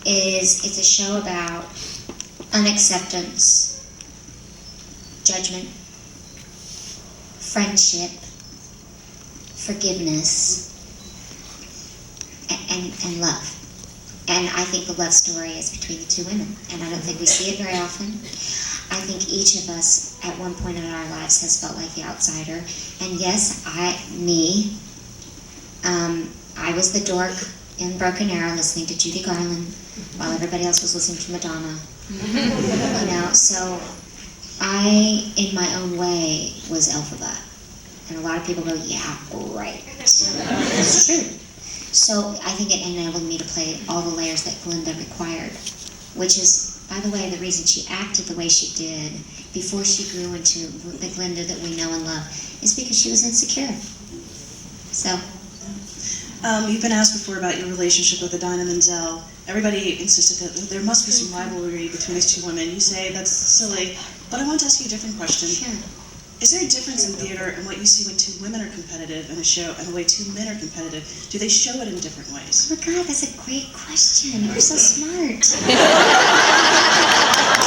it's a show about unacceptance, judgment, friendship, forgiveness, and love. And I think the love story is between the two women, and I don't think we see it very often. I think each of us at one point in our lives has felt like the outsider. And yes, I was the dork in Broken Arrow listening to Judy Garland while everybody else was listening to Madonna. So I, in my own way, was Elphaba. And a lot of people go, yeah, right. It's true. So I think it enabled me to play all the layers that Glinda required, which is, by the way, the reason she acted the way she did before she grew into the Glinda that we know and love, is because she was insecure. So. You've been asked before about your relationship with Idina Menzel. Everybody insisted that there must be some rivalry between these two women. You say that's silly, but I want to ask you a different question. Sure. Is there a difference in theater and what you see when two women are competitive in a show and the way two men are competitive? Do they show it in different ways? Oh my God, that's a great question. You're so smart. You're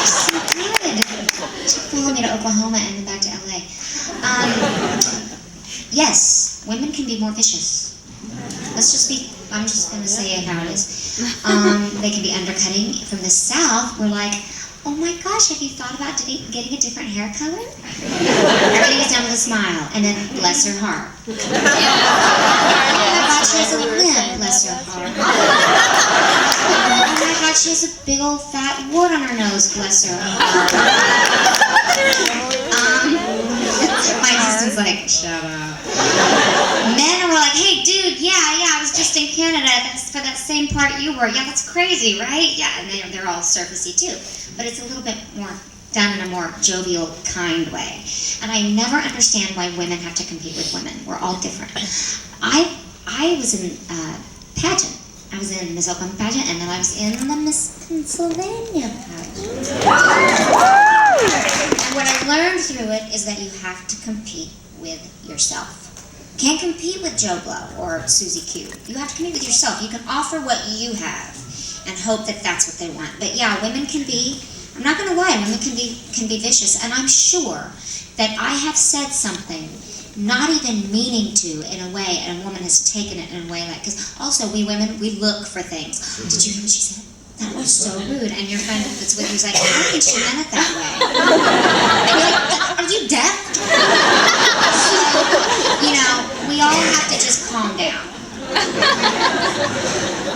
so good. You should follow me to Oklahoma and then back to LA. Yes, women can be more vicious. I'm just going to say it how it is. They can be undercutting. From the South, we're like, oh my gosh, have you thought about getting a different hair color? Everything is done with a smile, and then bless her heart. Oh my God, she has a limp, bless her heart. Oh my God, she has a big old fat wart on her nose, bless her heart. My assistant's like, shut up. Men were like, hey dude, yeah, I was just in Canada for that same part you were. Yeah, that's crazy, right? Yeah, and they're all surfacey too. But it's a little bit more done in a more jovial, kind way. And I never understand why women have to compete with women. We're all different. I was in pageant. I was in Miss Oklahoma pageant, and then I was in the Miss Pennsylvania pageant. And what I learned through it is that you have to compete with yourself. Can't compete with Joe Blow or Susie Q. You have to compete with yourself. You can offer what you have and hope that that's what they want. But yeah, women can be, I'm not going to lie, women can be vicious. And I'm sure that I have said something not even meaning to in a way, and a woman has taken it in a way like, because also we women, we look for things. Did you hear what she said? That was so rude. And your friend that's with you is like, I don't think she meant it that way. And you're like, are you deaf? We all have to just calm down.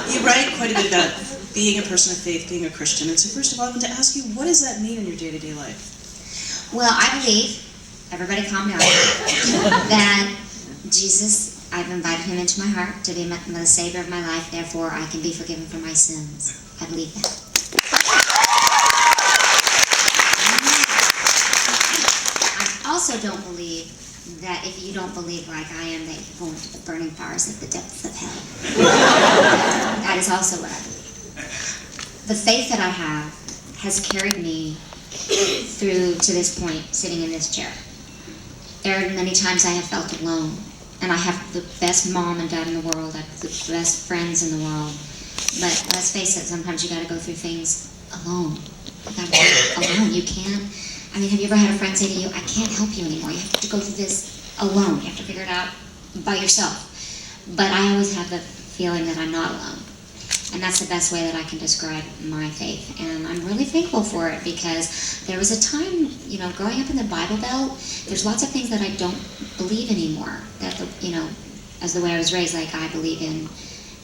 You write quite a bit about being a person of faith, being a Christian. And so first of all, I want to ask you, what does that mean in your day-to-day life? Well, I believe, everybody calm down, that Jesus, I've invited him into my heart to be the Savior of my life, therefore I can be forgiven for my sins. I believe that. I also don't believe that if you don't believe like I am, that you're going to the burning fires of the depths of hell. That is also what I believe. The faith that I have has carried me through to this point, sitting in this chair. There are many times I have felt alone, and I have the best mom and dad in the world, I have the best friends in the world, but let's face it, sometimes you gotta go through things alone. You gotta do it alone. You can't, have you ever had a friend say to you, I can't help you anymore, you have to go through this alone, you have to figure it out by yourself. But I always have the feeling that I'm not alone. And that's the best way that I can describe my faith. And I'm really thankful for it, because there was a time, growing up in the Bible Belt, there's lots of things that I don't believe anymore. That, as the way I was raised, like I believe in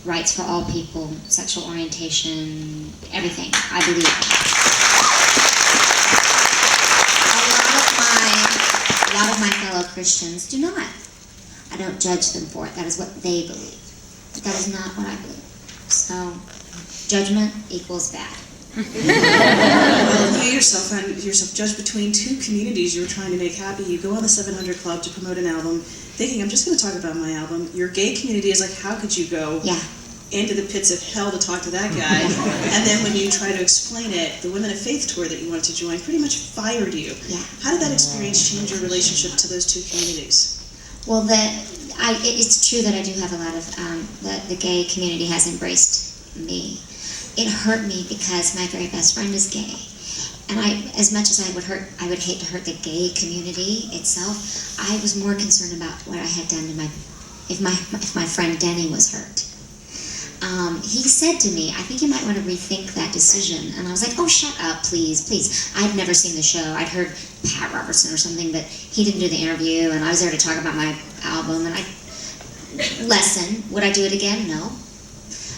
rights for all people, sexual orientation, everything. I believe in. A lot of my fellow Christians do not. I don't judge them for it. That is what they believe. But that is not what I believe. So, judgment equals bad. Well, you yourself judged between two communities you were trying to make happy. You go on the 700 Club to promote an album, thinking, I'm just going to talk about my album. Your gay community is like, how could you go into the pits of hell to talk to that guy? And then when you try to explain it, the Women of Faith tour that you wanted to join pretty much fired you. Yeah. How did that experience change your relationship to those two communities? Well, it's true that I do have a lot of, the gay community has embraced me. it hurt me because my very best friend is gay. And as much as I would hate to hurt the gay community itself, I was more concerned about what I had done to if my friend Denny was hurt. He said to me, I think you might want to rethink that decision. And I was like, oh, shut up, please, please. I'd never seen the show. I'd heard Pat Robertson or something, but he didn't do the interview, and I was there to talk about my album, and lesson. Would I do it again? No.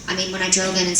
I mean, when I drove in and